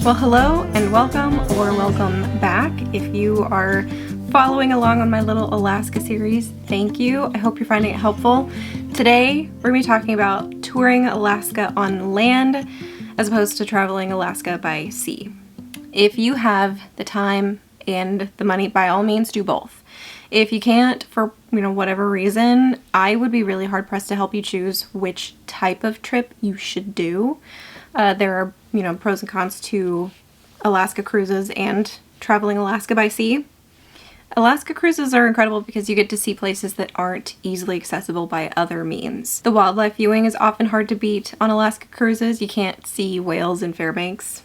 Well, hello and welcome, or welcome back. If you are following along on my little Alaska series, thank you. I hope you're finding it helpful. Today, we're going to be talking about touring Alaska on land as opposed to traveling Alaska by sea. If you have the time and the money, by all means, do both. If you can't, for whatever reason, I would be really hard pressed to help you choose which type of trip you should do. There are, pros and cons to Alaska cruises and traveling Alaska by sea. Alaska cruises are incredible because you get to see places that aren't easily accessible by other means. The wildlife viewing is often hard to beat on Alaska cruises. You can't see whales in Fairbanks.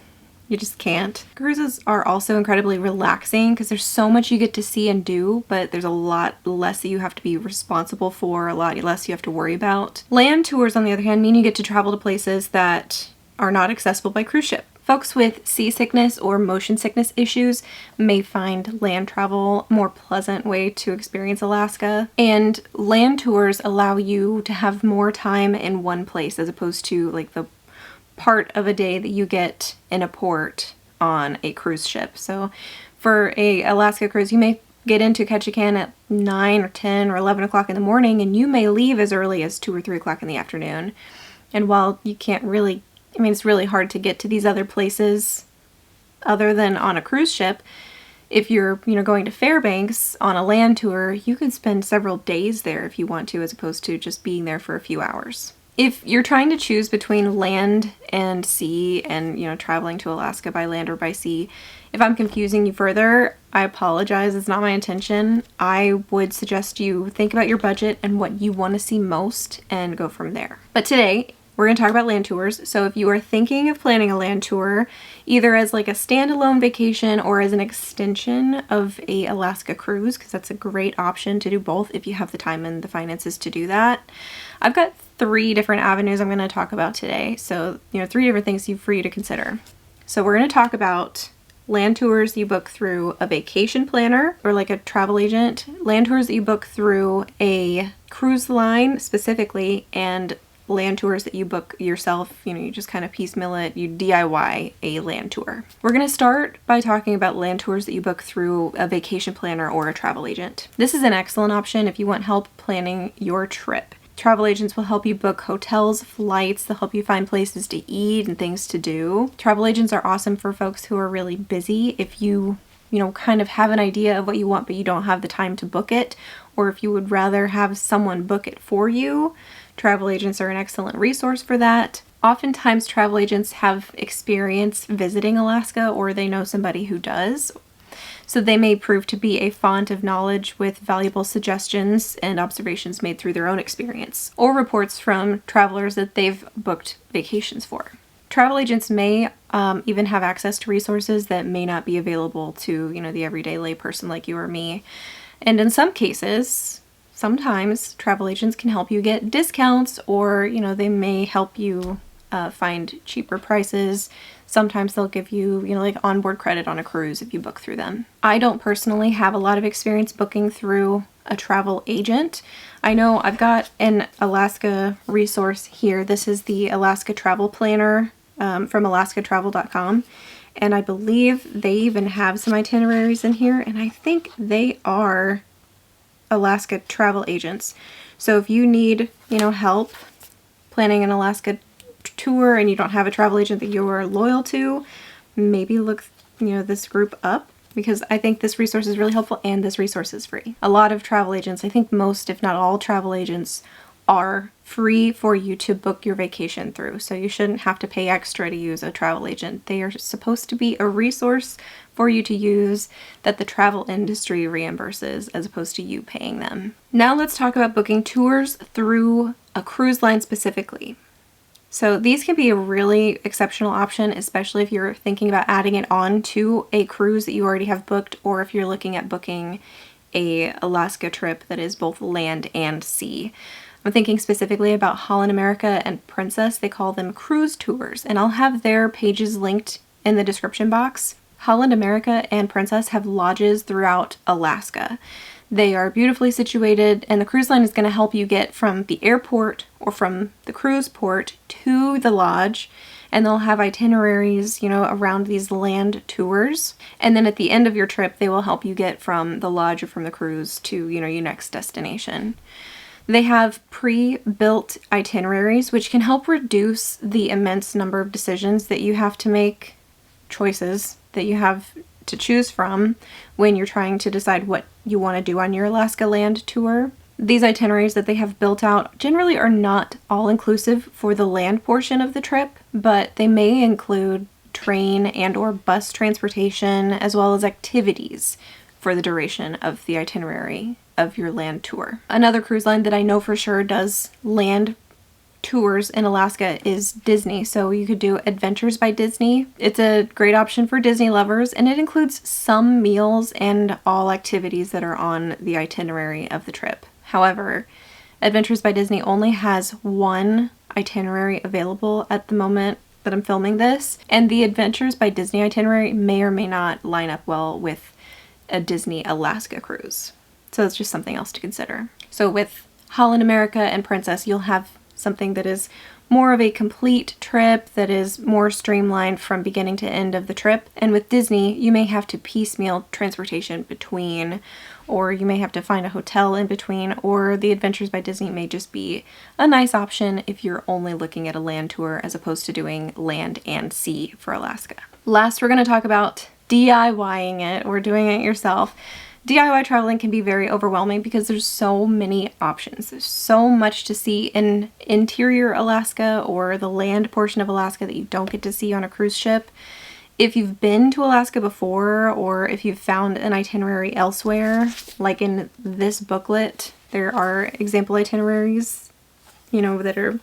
You just can't. Cruises are also incredibly relaxing because there's so much you get to see and do, but there's a lot less that you have to be responsible for, a lot less you have to worry about. Land tours, on the other hand, mean you get to travel to places that are not accessible by cruise ship. Folks with seasickness or motion sickness issues may find land travel a more pleasant way to experience Alaska. And land tours allow you to have more time in one place as opposed to like the part of a day that you get in a port on a cruise ship. So for a Alaska cruise, you may get into Ketchikan at 9 or 10 or 11 o'clock in the morning, and you may leave as early as 2 or 3 o'clock in the afternoon. And while you can't really, it's really hard to get to these other places other than on a cruise ship. If you're, going to Fairbanks on a land tour, you can spend several days there if you want to, as opposed to just being there for a few hours. If you're trying to choose between land and sea and, traveling to Alaska by land or by sea, if I'm confusing you further, I apologize. It's not my intention. I would suggest you think about your budget and what you want to see most and go from there. But today, we're going to talk about land tours. So if you are thinking of planning a land tour, either as like a standalone vacation or as an extension of a Alaska cruise, because that's a great option to do both if you have the time and the finances to do that. I've got 3 different avenues I'm going to talk about today. So, 3 different things for you to consider. So we're going to talk about land tours you book through a vacation planner or like a travel agent, land tours that you book through a cruise line specifically, and land tours that you book yourself. You just kind of piecemeal it, you DIY a land tour. We're going to start by talking about land tours that you book through a vacation planner or a travel agent. This is an excellent option if you want help planning your trip. Travel agents will help you book hotels, flights, they'll help you find places to eat and things to do. Travel agents are awesome for folks who are really busy. If you kind of have an idea of what you want but you don't have the time to book it, or if you would rather have someone book it for you, travel agents are an excellent resource for that. Oftentimes travel agents have experience visiting Alaska, or they know somebody who does. So they may prove to be a font of knowledge with valuable suggestions and observations made through their own experience, or reports from travelers that they've booked vacations for. Travel agents may even have access to resources that may not be available to, the everyday layperson like you or me. And in some cases, sometimes travel agents can help you get discounts, or, they may help you find cheaper prices. Sometimes they'll give you, like onboard credit on a cruise if you book through them. I don't personally have a lot of experience booking through a travel agent. I know I've got an Alaska resource here. This is the Alaska Travel Planner from alaskatravel.com. And I believe they even have some itineraries in here. And I think they are Alaska travel agents. So if you need, help planning an Alaska tour and you don't have a travel agent that you are loyal to, maybe look, this group up, because I think this resource is really helpful and this resource is free. A lot of travel agents, I think most, if not all travel agents, are free for you to book your vacation through. So you shouldn't have to pay extra to use a travel agent. They are supposed to be a resource for you to use that the travel industry reimburses as opposed to you paying them. Now let's talk about booking tours through a cruise line specifically. So these can be a really exceptional option, especially if you're thinking about adding it on to a cruise that you already have booked, or if you're looking at booking a Alaska trip that is both land and sea. I'm thinking specifically about Holland America and Princess. They call them cruise tours, and I'll have their pages linked in the description box. Holland America and Princess have lodges throughout Alaska. They are beautifully situated, and the cruise line is going to help you get from the airport or from the cruise port to the lodge and they'll have itineraries, you know, around these land tours. And then at the end of your trip, they will help you get from the lodge or from the cruise to, you know, your next destination. They have pre-built itineraries, which can help reduce the immense number of decisions that you have to make, choices that you have to choose from when you're trying to decide what you want to do on your Alaska land tour. These itineraries that they have built out generally are not all-inclusive for the land portion of the trip, but they may include train and or bus transportation as well as activities for the duration of the itinerary of your land tour. Another cruise line that I know for sure does land tours in Alaska is Disney, so you could do Adventures by Disney. It's a great option for Disney lovers, and it includes some meals and all activities that are on the itinerary of the trip. However, Adventures by Disney only has one itinerary available at the moment that I'm filming this, and the Adventures by Disney itinerary may or may not line up well with a Disney Alaska cruise. So it's just something else to consider. So with Holland America and Princess, you'll have something that is more of a complete trip, that is more streamlined from beginning to end of the trip. And with Disney, you may have to piecemeal transportation between, or you may have to find a hotel in between, or the Adventures by Disney may just be a nice option if you're only looking at a land tour as opposed to doing land and sea for Alaska. Last, we're going to talk about DIYing it or doing it yourself. DIY traveling can be very overwhelming because there's so many options. There's so much to see in interior Alaska or the land portion of Alaska that you don't get to see on a cruise ship. If you've been to Alaska before, or if you've found an itinerary elsewhere, like in this booklet, there are example itineraries, you know, that are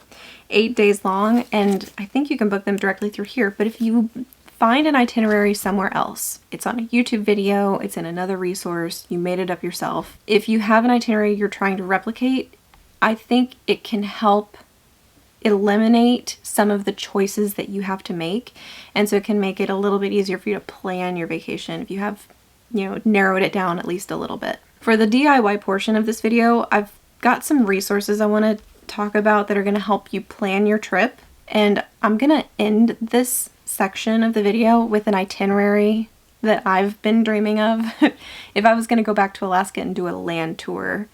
8 days long, and I think you can book them directly through here. But if you find an itinerary somewhere else, it's on a YouTube video, it's in another resource, you made it up yourself. If you have an itinerary you're trying to replicate, I think it can help eliminate some of the choices that you have to make. And so it can make it a little bit easier for you to plan your vacation if you have, you know, narrowed it down at least a little bit. For the DIY portion of this video, I've got some resources I want to talk about that are going to help you plan your trip. And I'm going to end this section of the video with an itinerary that I've been dreaming of. If I was going to go back to Alaska and do a land tour,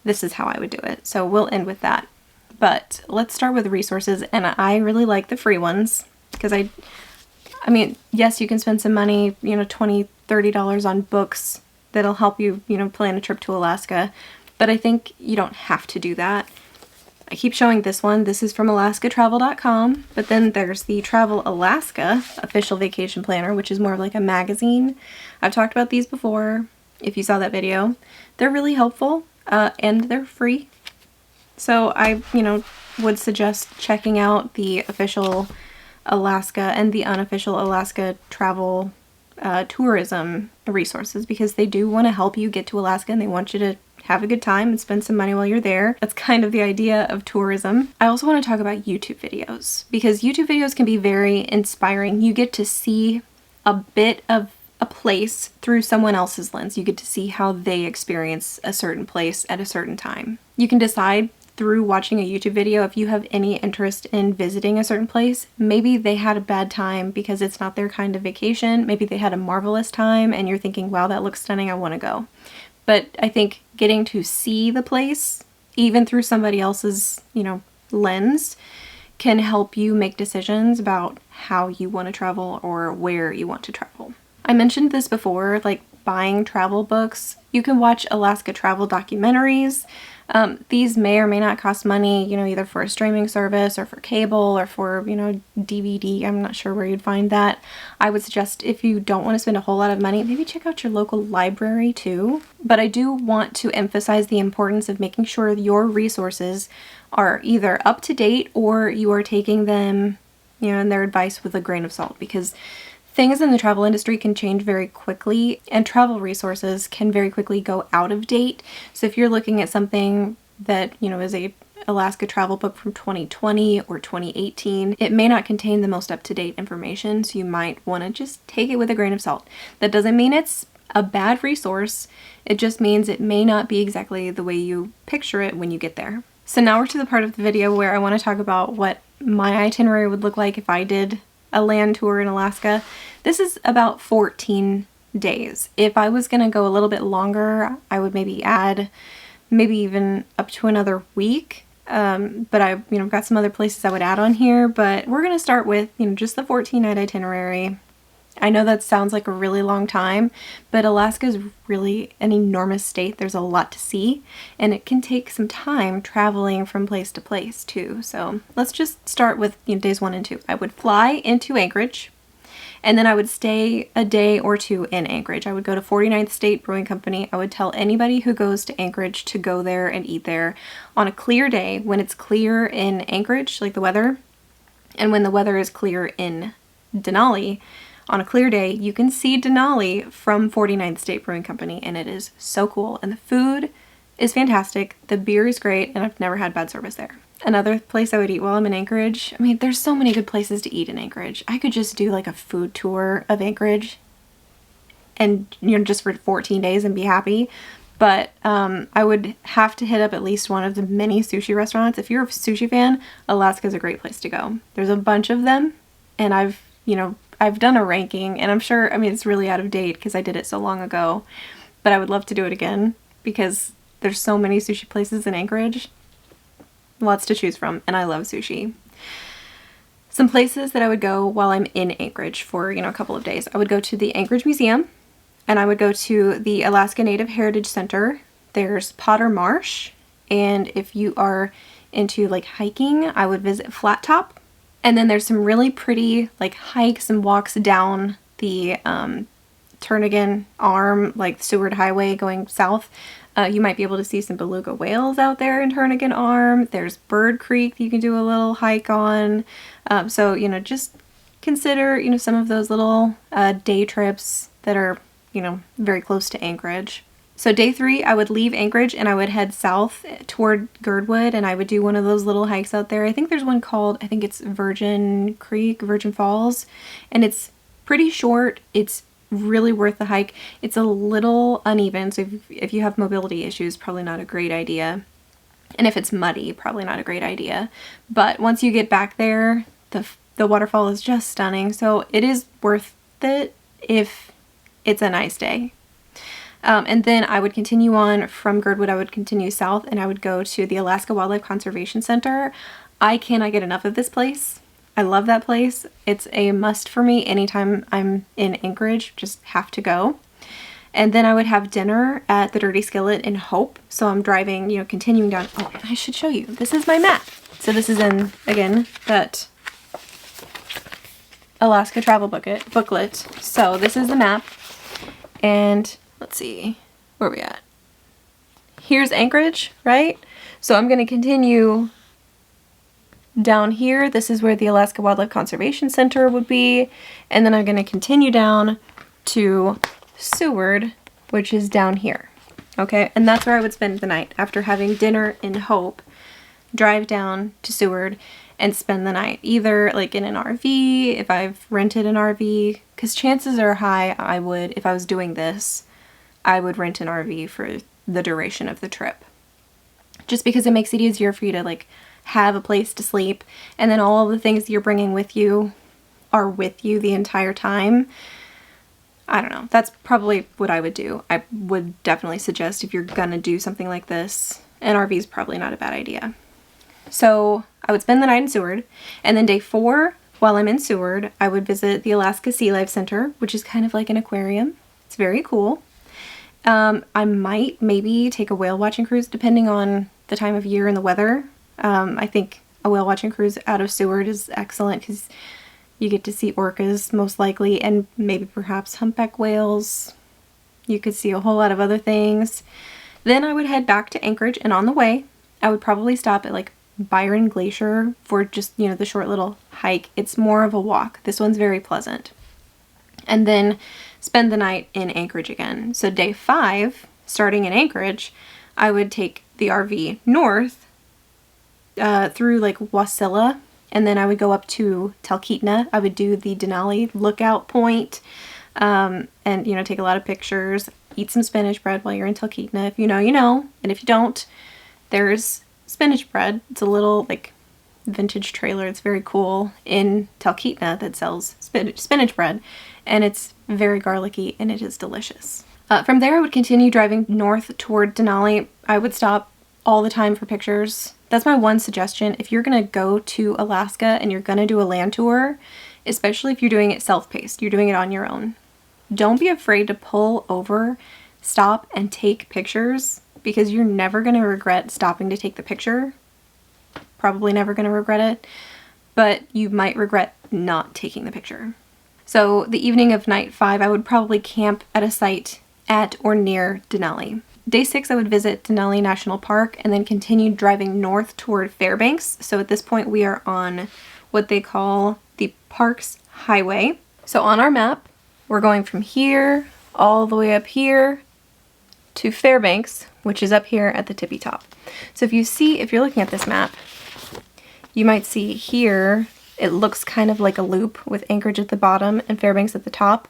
this is how I would do it. So we'll end with that. But let's start with resources, and I really like the free ones because I mean, yes, you can spend some money, you know, $20, $30 on books that'll help you, you know, plan a trip to Alaska, but I think you don't have to do that. I keep showing this one. This is from alaskatravel.com, but then there's the Travel Alaska official vacation planner, which is more of like a magazine. I've talked about these before. If you saw that video, they're really helpful, and they're free. So I, you know, would suggest checking out the official Alaska and the unofficial Alaska travel tourism resources, because they do want to help you get to Alaska and they want you to have a good time and spend some money while you're there. That's kind of the idea of tourism. I also want to talk about YouTube videos, because YouTube videos can be very inspiring. You get to see a bit of a place through someone else's lens. You get to see how they experience a certain place at a certain time. You can decide through watching a YouTube video if you have any interest in visiting a certain place. Maybe they had a bad time because it's not their kind of vacation. Maybe they had a marvelous time and you're thinking, wow, that looks stunning, I want to go. But I think getting to see the place, even through somebody else's, you know, lens, can help you make decisions about how you want to travel or where you want to travel. I mentioned this before, like buying travel books. You can watch Alaska travel documentaries. These may or may not cost money, you know, either for a streaming service or for cable or for, you know, DVD. I'm not sure where you'd find that. I would suggest, if you don't want to spend a whole lot of money, maybe check out your local library too. But I do want to emphasize the importance of making sure your resources are either up to date or you are taking them, you know, and their advice with a grain of salt, because things in the travel industry can change very quickly, and travel resources can very quickly go out of date. So if you're looking at something that, you know, is a Alaska travel book from 2020 or 2018, it may not contain the most up-to-date information, so you might want to just take it with a grain of salt. That doesn't mean it's a bad resource, it just means it may not be exactly the way you picture it when you get there. So now we're to the part of the video where I want to talk about what my itinerary would look like if I did a land tour in Alaska. This is about 14 days. If I was gonna go a little bit longer, I would maybe add maybe even up to another week. But I've got some other places I would add on here, but we're gonna start with, just the 14-night itinerary. I know that sounds like a really long time, but Alaska is really an enormous state. There's a lot to see, and it can take some time traveling from place to place too. So let's just start with days 1 and 2. I would fly into Anchorage, and then I would stay a day or two in Anchorage. I would go to 49th State Brewing Company. I would tell anybody who goes to Anchorage to go there and eat there on a clear day when it's clear in Anchorage, like the weather, and when the weather is clear in Denali. On a clear day, you can see Denali from 49th State Brewing Company, and it is so cool. And the food is fantastic. The beer is great, and I've never had bad service there. Another place I would eat while I'm in Anchorage, I mean, there's so many good places to eat in Anchorage. I could just do like a food tour of Anchorage and, just for 14 days and be happy. But I would have to hit up at least one of the many sushi restaurants. If you're a sushi fan, Alaska's a great place to go. There's a bunch of them, and I've done a ranking, and I'm sure, it's really out of date because I did it so long ago, but I would love to do it again because there's so many sushi places in Anchorage. Lots to choose from, and I love sushi. Some places that I would go while I'm in Anchorage for, a couple of days. I would go to the Anchorage Museum, and I would go to the Alaska Native Heritage Center. There's Potter Marsh, and if you are into like hiking, I would visit Flat Top. And then there's some really pretty like hikes and walks down the Turnagain Arm, like Seward Highway going south. You might be able to see some beluga whales out there in Turnagain Arm. There's Bird Creek that you can do a little hike on. So, just consider, some of those little day trips that are, very close to Anchorage. So day 3, I would leave Anchorage and I would head south toward Girdwood, and I would do one of those little hikes out there. I think there's one called, it's Virgin Creek, Virgin Falls, and it's pretty short. It's really worth the hike. It's a little uneven, so if you have mobility issues, probably not a great idea. And if it's muddy, probably not a great idea. But once you get back there, the waterfall is just stunning, so it is worth it if it's a nice day. And then I would continue on from Girdwood. I would continue south, and I would go to the Alaska Wildlife Conservation Center. I cannot get enough of this place. I love that place. It's a must for me anytime I'm in Anchorage. Just have to go. And then I would have dinner at the Dirty Skillet in Hope. So I'm driving, continuing down. Oh, I should show you. This is my map. So this is in, again, that Alaska travel booklet. So this is the map. And let's see, where are we at? Here's Anchorage, right? So I'm going to continue down here. This is where the Alaska Wildlife Conservation Center would be. And then I'm going to continue down to Seward, which is down here. Okay, and that's where I would spend the night. After having dinner in Hope, drive down to Seward and spend the night. Either like in an RV, if I've rented an RV, because chances are high I would, if I was doing this, I would rent an RV for the duration of the trip. Just because it makes it easier for you to like have a place to sleep, and then all of the things you're bringing with you are with you the entire time. I don't know. That's probably what I would do. I would definitely suggest if you're gonna do something like this, an RV is probably not a bad idea. So I would spend the night in Seward, and then day 4, while I'm in Seward, I would visit the Alaska Sea Life Center, which is kind of like an aquarium. It's very cool. I might maybe take a whale watching cruise depending on the time of year and the weather. I think a whale watching cruise out of Seward is excellent because you get to see orcas most likely, and maybe perhaps humpback whales. You could see a whole lot of other things. Then I would head back to Anchorage, and on the way I would probably stop at like Byron Glacier for just, the short little hike. It's more of a walk. This one's very pleasant. And then spend the night in Anchorage again. So day 5, starting in Anchorage, I would take the RV north through like Wasilla, and then I would go up to Talkeetna. I would do the Denali lookout point, and take a lot of pictures, eat some spinach bread while you're in Talkeetna. If you know, you know, and if you don't, there's spinach bread. It's a little like vintage trailer. It's very cool in Talkeetna that sells spinach bread, and it's very garlicky and it is delicious. From there I would continue driving north toward Denali. I would stop all the time for pictures. That's my one suggestion. If you're gonna go to Alaska and you're gonna do a land tour, especially if you're doing it self-paced, you're doing it on your own, don't be afraid to pull over, stop, and take pictures, because you're never gonna regret stopping to take the picture. Probably never gonna regret it, but you might regret not taking the picture. So the evening of night 5, I would probably camp at a site at or near Denali. Day 6, I would visit Denali National Park and then continue driving north toward Fairbanks. So at this point we are on what they call the Parks Highway. So on our map, we're going from here all the way up here to Fairbanks, which is up here at the tippy top. So if you're looking at this map, you might see here, it looks kind of like a loop with Anchorage at the bottom and Fairbanks at the top.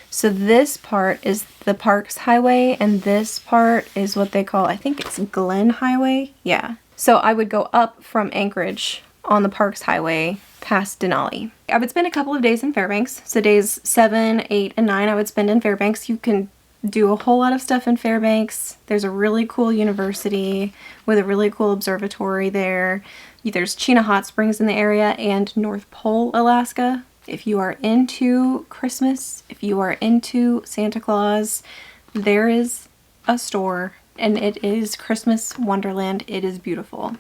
So this part is the Parks Highway, and this part is what they call, I think it's Glen Highway. Yeah. So I would go up from Anchorage on the Parks Highway past Denali. I would spend a couple of days in Fairbanks. So days 7, 8, and 9 I would spend in Fairbanks. You can do a whole lot of stuff in Fairbanks. There's a really cool university with a really cool observatory there. There's Chena Hot Springs in the area and North Pole, Alaska. If you are into Christmas, if you are into Santa Claus, there is a store and it is Christmas Wonderland. It is beautiful.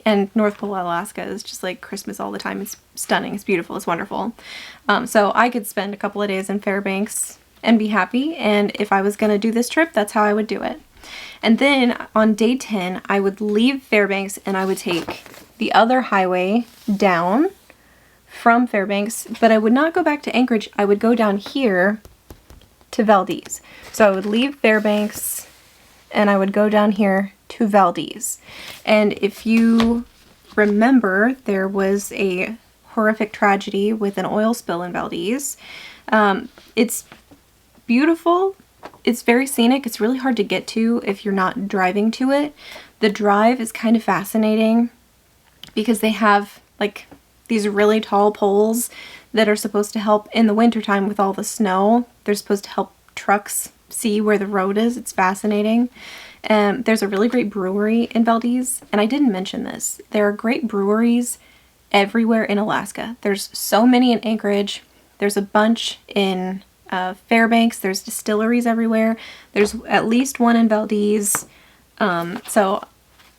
And North Pole, Alaska is just like Christmas all the time. It's stunning. It's beautiful. It's wonderful. So I could spend a couple of days in Fairbanks and be happy. And if I was going to do this trip, that's how I would do it. And then on day 10, I would leave Fairbanks and I would take the other highway down from Fairbanks, but I would not go back to Anchorage. I would go down here to Valdez. So I would leave Fairbanks and I would go down here to Valdez. And if you remember, there was a horrific tragedy with an oil spill in Valdez. It's beautiful. It's very scenic. It's really hard to get to if you're not driving to it. The drive is kind of fascinating because they have like these really tall poles that are supposed to help in the wintertime with all the snow. They're supposed to help trucks see where the road is. It's fascinating. There's a really great brewery in Valdez, and I didn't mention this. There are great breweries everywhere in Alaska. There's so many in Anchorage. There's a bunch in Fairbanks. There's distilleries everywhere. There's at least one in Valdez. So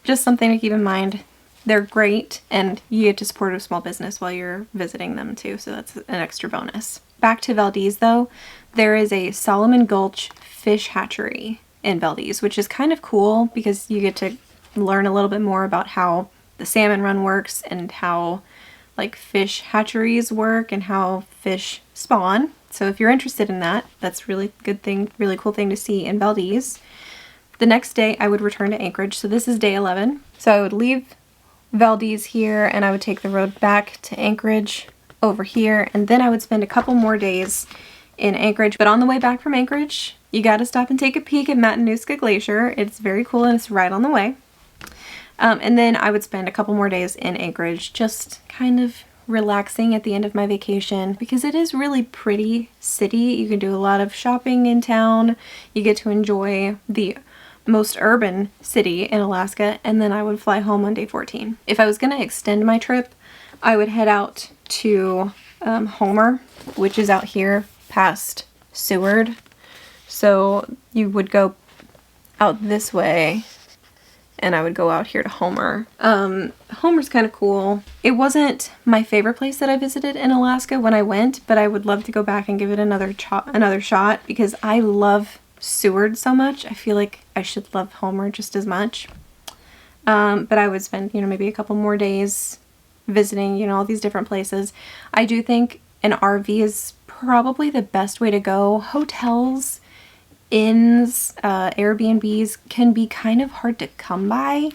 just something to keep in mind. They're great, and you get to support a small business while you're visiting them too, so that's an extra bonus. Back to Valdez though, there is a Solomon Gulch fish hatchery in Valdez, which is kind of cool because you get to learn a little bit more about how the salmon run works and how like fish hatcheries work and how fish spawn. So if you're interested in that, that's really good thing, really cool thing to see in Valdez. The next day I would return to Anchorage, so this is day 11. So I would leave Valdez here and I would take the road back to Anchorage over here, and then I would spend a couple more days in Anchorage. But on the way back from Anchorage, you got to stop and take a peek at Matanuska Glacier. It's very cool and it's right on the way. And then I would spend a couple more days in Anchorage just kind of relaxing at the end of my vacation because it is really pretty city. You can do a lot of shopping in town. You get to enjoy the most urban city in Alaska, and then I would fly home on day 14. If I was going to extend my trip, I would head out to Homer, which is out here past Seward. So you would go out this way and I would go out here to Homer. Homer's kind of cool. It wasn't my favorite place that I visited in Alaska when I went, but I would love to go back and give it another shot because I love Seward so much. I feel like I should love Homer just as much. But I would spend, maybe a couple more days visiting, all these different places. I do think an RV is probably the best way to go. Hotels, inns, Airbnbs can be kind of hard to come by,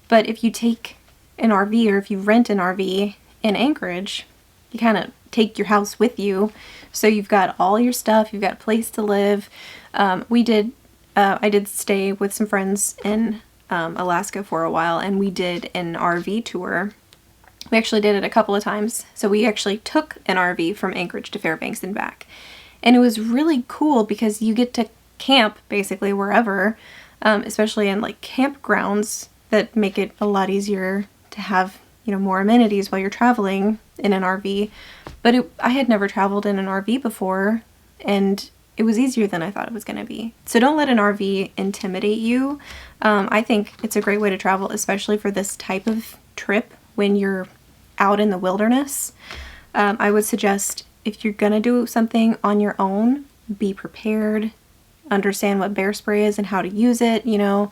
but if you take an RV or if you rent an RV in Anchorage, you kind of take your house with you. So you've got all your stuff, you've got a place to live. I did stay with some friends in Alaska for a while, and we did an RV tour We actually did it a couple of times. So we actually took an RV from Anchorage to Fairbanks and back. And it was really cool because you get to camp basically wherever, especially in like campgrounds that make it a lot easier to have, you know, more amenities while you're traveling in an RV. But I had never traveled in an RV before, and it was easier than I thought it was going to be. So don't let an RV intimidate you. I think it's a great way to travel, especially for this type of trip when you're out in the wilderness. I would suggest if you're going to do something on your own, be prepared, understand what bear spray is and how to use it, you know,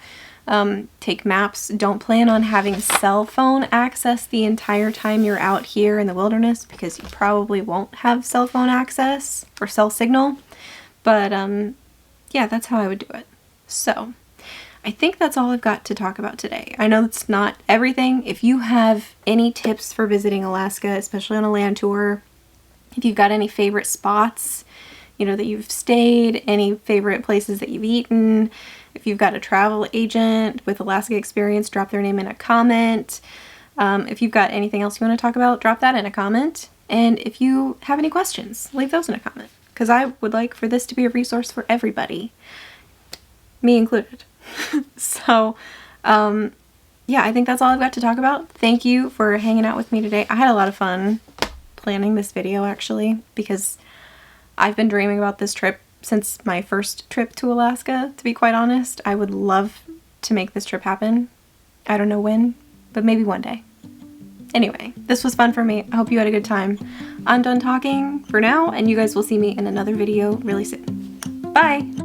take maps. Don't plan on having cell phone access the entire time you're out here in the wilderness because you probably won't have cell phone access or cell signal. But yeah, that's how I would do it. So I think that's all I've got to talk about today. I know it's not everything. If you have any tips for visiting Alaska, especially on a land tour, if you've got any favorite spots, you know, that you've stayed, any favorite places that you've eaten, if you've got a travel agent with Alaska experience, drop their name in a comment. If you've got anything else you want to talk about, drop that in a comment. And if you have any questions, leave those in a comment, because I would like for this to be a resource for everybody, me included. So, yeah, I think that's all I've got to talk about. Thank you for hanging out with me today. I had a lot of fun planning this video, actually, because I've been dreaming about this trip since my first trip to Alaska, to be quite honest. I would love to make this trip happen. I don't know when, but maybe one day. Anyway, this was fun for me. I hope you had a good time. I'm done talking for now, and you guys will see me in another video really soon. Bye!